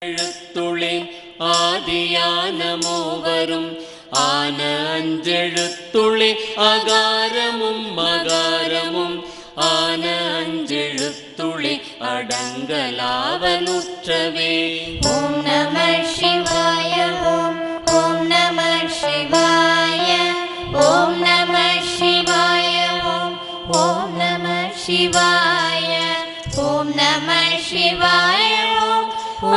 எழுத்துளே ஆதியான மூவரும் ஆன அஞ்செழுத்துளே அகாரமும் மகாரமும் ஆன அஞ்செழுத்துளே அடங்கலாவலுற்றவே. ஓம் நம சிவாய ஓம் ஓம் நம சிவாய ஓம் நம சிவாய ஓம் ஓம் நம சிவாய ஓம் நம சிவாய ஓம்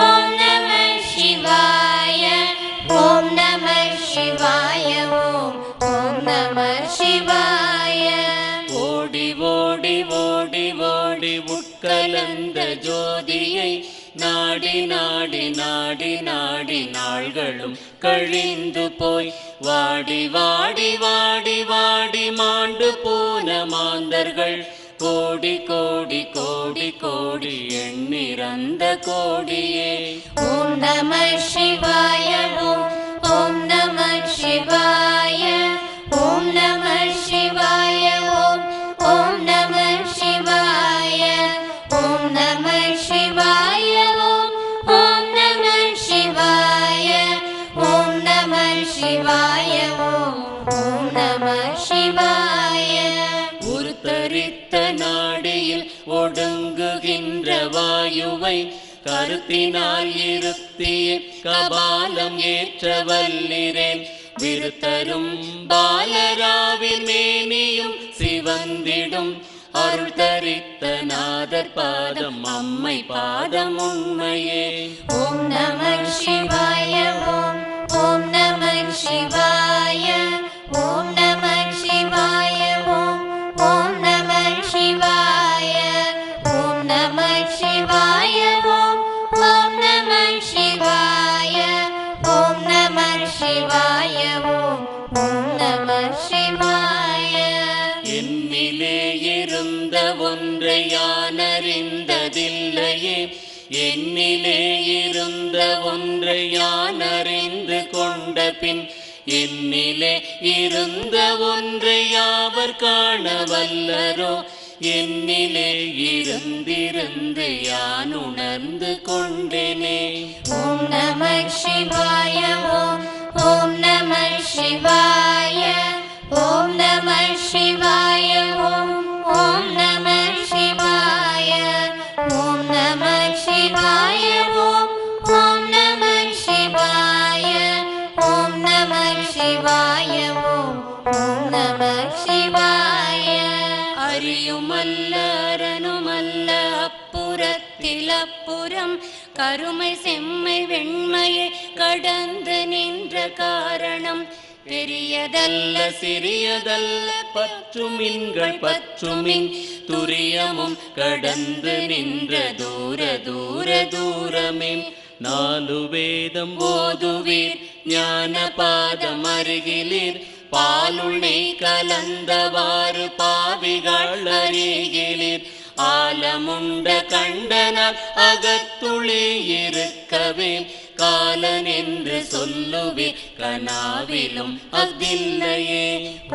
ஓம் நம சிவாய ஓம் நம சிவாய ஓம் ஓம் நம சிவாய. ஓடி ஓடி ஓடி ஓடி உட்கலந்த ஜோதியை நாடி நாடி நாடி நாடி நாள்களும் கழிந்து போய் வாடி வாடி வாடி வாடி மாண்டு போன மாந்தர்கள் கோடி கோடி கோடி கோடி எண்ணிறந்த கோடியே. ஓம் நம சிவாய ஓம் ஓம் நம சிவாய ஓம் நம சிவாய ஓம் ஓம் நம சிவாய ஓம் நம சிவாய ஓம் ஓம் நம சிவாய ஓம் நம சிவாய ஓம் ஓம் நம சிவாய. உருத்தரித்த நாடியில் ஒடுங்குகின்ற வாயுவை கருத்தினால் இருத்திய கபாலம் ஏற்ற வல்லிரேன். விருத்தரும் பாலராவின் மேனியும் சிவந்திடும் அருள் தரித்த நாதர் பாதம் அம்மை பாதம் உண்மையே. ஓம் நம சிவாய ஓம் ஓம் நம சிவாய ஓம் நம சிவாய ஓம் ஓம் நம சிவாய ஓம் நம சிவாய ஓம் ஓம் நம சிவாய ஓம் நம சிவாய ஓம் ஓம் நம சிவாய. என்னிலே இருந்த ஒன்றை யானறிந்ததில்லையே, என்னிலே இருந்த ஒன்றை யானறிந்து கொண்ட பின் என்னிலே இருந்த ஒன்றை யாவர் காண வல்லரோ. என்னிலே இருந்திருந்து யான் உணர்ந்து கொண்டேனே. ஓம் நம சிவாய ஓம் ஓம் நம சிவாய ஓம் நம சிவாய ஓம் ஓம் நம சிவாய ஓம் நம சிவாய ஓம் ஓம் நம சிவாய ஓம் நம சிவாய ஓம் ஓம் நம சிவாய. அறியுமல்ல அரணுமல்ல அப்புறத்தில் அப்புறம் கருமை செம்மை வெண்மையை கடந்து நின்ற காரணம் பெரியதல்ல சிறியதல்ல பற்றுமின்கள் பற்றுமின் துரியமும் கடந்து நின்ற தூர தூர தூரமே. நாலு வேதம் ஓதுவீர் ஞான பாதம் அருகிலீர் பாலுள்ளே கலந்தவாறு பாவிகள் அருகிலீர். ஆலமுண்ட கண்டனால் அகத்துளே இருக்கவே காலன் என்று சொல்லுவீர் கனாவிலும் அதில்லையே.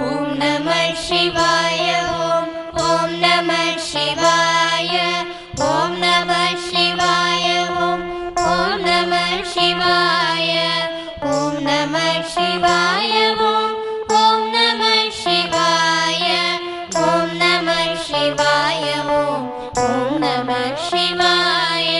ஓம் நம சிவாய ஓம் ஓம் நம சிவாய ஓம் நம சிவாய ஓம் ஓம் நம சிவாய ஓம் நம சிவாய ஓம் ஓம் நம சிவாய ஓம் நம சிவாய ஓம் ஓம் நம சிவாய.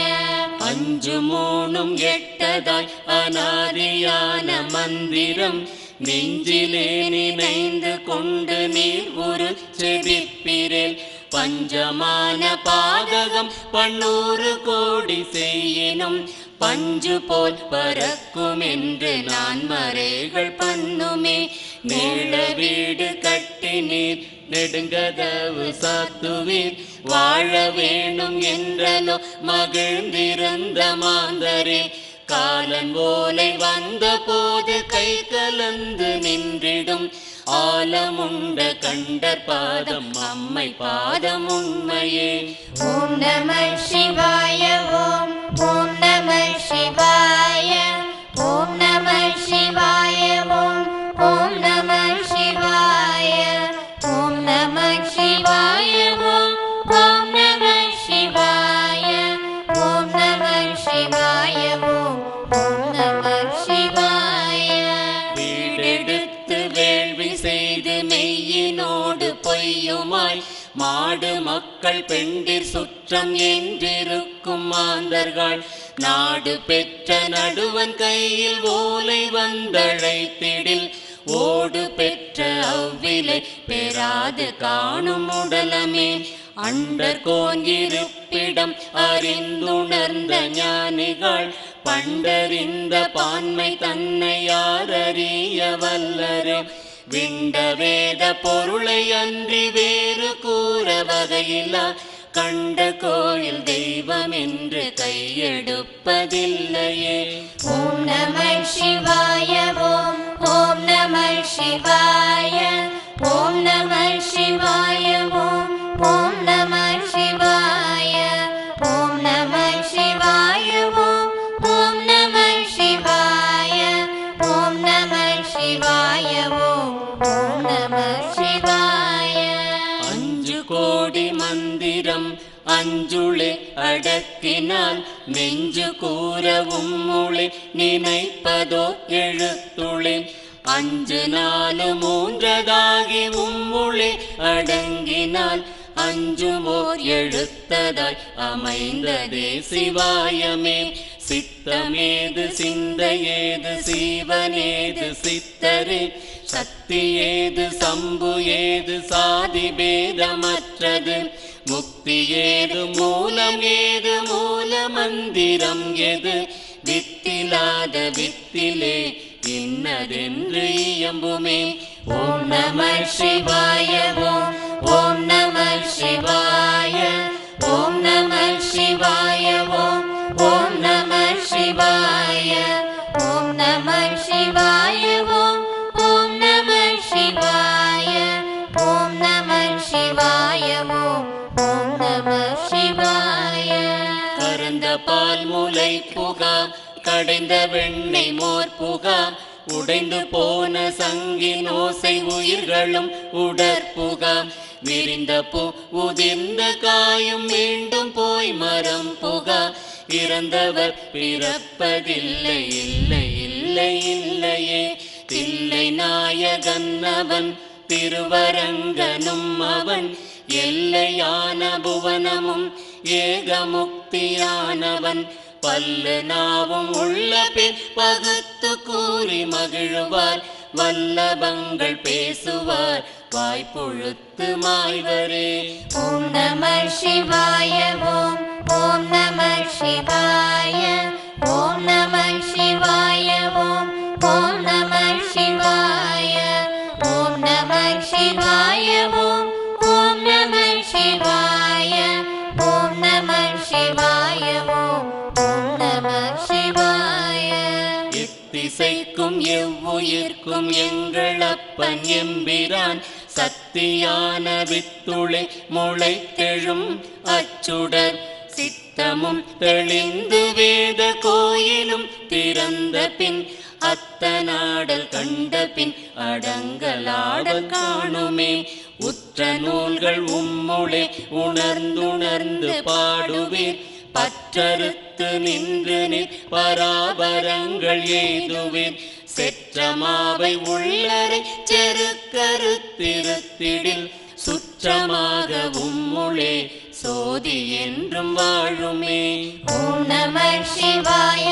அஞ்சு மூணும் எட்டதாய் அநாதியான மந்திரம் நெஞ்சிலே நினைந்து கொண்டு நீர் ஒரு செவிப்பிரேல். பஞ்சமான பாதகம் 100 கோடி செய்யினும் பஞ்சு போல் பறக்கும் என்று நான் மறைகள் பண்ணுமே. நீள வீடு கட்டி நீர் நெடுங்கதவு சாத்துவீர் வாழ வேணும் என்றலோ மகிழ்ந்திருந்த மாந்தரே. காலன் ஓலை வந்த போது கை கலந்து நின்றிடும் ஆலமுண்ட கண்டர் பாதம் அம்மை பாதம் உண்மையே. ஓம் நம சிவாய ஓம் ஓம் நம சிவாய ஓம் நம சிவாய ஓம் ஓம் நம சிவாய ஓம் நம சிவாய ஓம் ஓம் நம சிவாய ஓம் நம சிவாய ஓம் சேயுமாய் மாடு மக்கள் பெண்டிர் சுற்றம் என்றிருக்கும் மாந்தர்கள் நாடு பெற்ற நடுவன் கையில் ஓலை வந்தழைத்திடில் ஓடு பெற்ற அவ்விலை பெறாது காணும் உடலமே அண்டர் கோங்கிருப்பிடம் அறிந்துணர்ந்த ஞானிகள் பண்டறிந்த பான்மை தன்னை யாரறிய வல்லரே விண்ட வேத பொருளை அன்றி வேறு கூற வகையில்லா கண்ட கோயில் தெய்வம் என்று கையெடுப்பதில்லையே. ஓம் நம சிவாய ஓம் ஓம் நம சிவாய ஓம் நம சிவாய ஓம் ஓம் நம சிவாய ஓம் நம சிவாய ஓம் ஓம் நம சிவாய ஓம் நம சிவாய ஓம் ஓம் நம சிவாய. அஞ்சு கோடி மந்திரம் அஞ்சுளே அடக்கினால் நெஞ்சு கூறவும் மொழி நினைப்பதோ எழுத்துளே அஞ்சு நாலு மூன்றதாகி உம்முளே அடங்கினால் அஞ்சுமோர் எழுத்ததாய் அமைந்ததே சிவாயமே. சித்தமேது சிந்தையேது சீவனேது சித்தரே சக்தி ஏது சம்பு ஏது சாதி பேதமற்றது முக்தி ஏது மூலம் ஏது மூல மந்திரம் எது வித்திலாத வித்திலே இன்னதென்று இயம்புமே. ஓம் நம சிவாய ஓம் ஓம் நம சிவாய ஓம் நம சிவாய ஓம் ஓம் நம சிவாய ஓம் நம சிவாய ஓம் ஓம் நம சிவாய ஓம் நம சிவாய ஓம் ஓம் நம சிவாய. கறந்த பால் முலை புகா கடைந்த வெண்ணெய் மோர் புகா உடைந்து போன சங்கின் ஓசை உயிர்களும் உடற்புகா விரிந்த பூ உதிர்ந்த காயும் மீண்டும் போய் மரம் புகா இறந்தவர் பிறப்பதில்லை இல்லை இல்லை இல்லையே. தில்லை நாயகன் அவன் திருவரங்கனும் அவன் எல்லையான புவனமும் ஏகமுக்தியானவன் பல்லு நாவும் உள்ள பின் பகுத்து கூறி மகிழ்வார் வல்லபங்கள் பேசுவார் வாய்ப்புழுத்து மாய்வரே. ஓம் நம சிவாய ஓம் ஓம் நம சிவாய ஓம் நம சிவாய ஓம் ஓம் நம சிவாய ஓம் நம சிவாய ஓம் ஓம் நம சிவாய ஓம் நம சிவாய ஓம் ஓம் நம சிவாய. எத்திசைக்கும் எவ்வுயிர்க்கும் எங்கள் அப்பன் எம்பிரான் சத்தியான வித்துளை முளைத்தெழும் அச்சுடர் சித்தமும் தெளிந்து வேத கோயிலும் திறந்த பின் அத்தநாடல் கண்ட பின் அடங்கலாடல் காணுமே. உற்ற நூல்கள் உம்முளே உணர்ந்துணர்ந்து பாடுவீர் பற்றறுத்து நின்று நிற் பராபரங்கள் எய்துவீர் செற்றமாவை உள்ளரை செருக்கறுத்திருத்திடில் சுற்றமாக உம்முளே சோதி என்றும் வாழுமே. ஓம் நம சிவாய